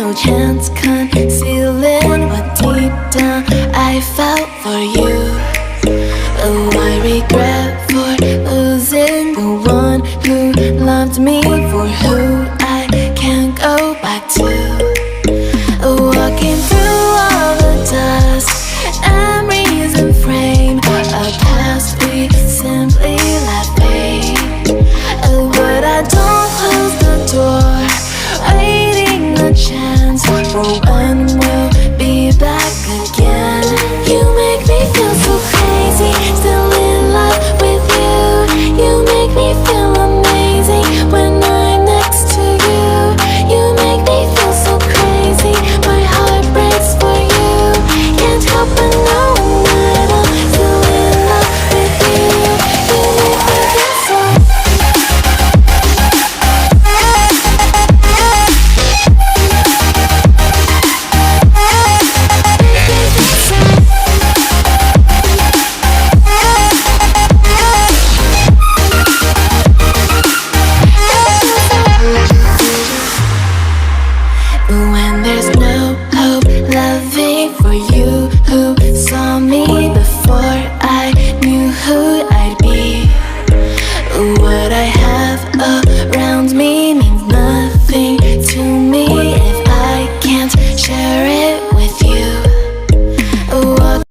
no chance concealing what deep down I felt for you. Oh, I regret for losing the one who loved me, for who I can't go back to. Walking through all the dust, memories and frame, a past we simply let fade. Oh, but I don't close the door, waiting a chance for when we'll be back again. You make me feel so crazy, still in love with you. You make me feel amazing when I'm next to you. You make me feel so crazy, my heart breaks for you. Can't help but know that I'm still in love with you. You make me feel so. When there's no hope loving for you.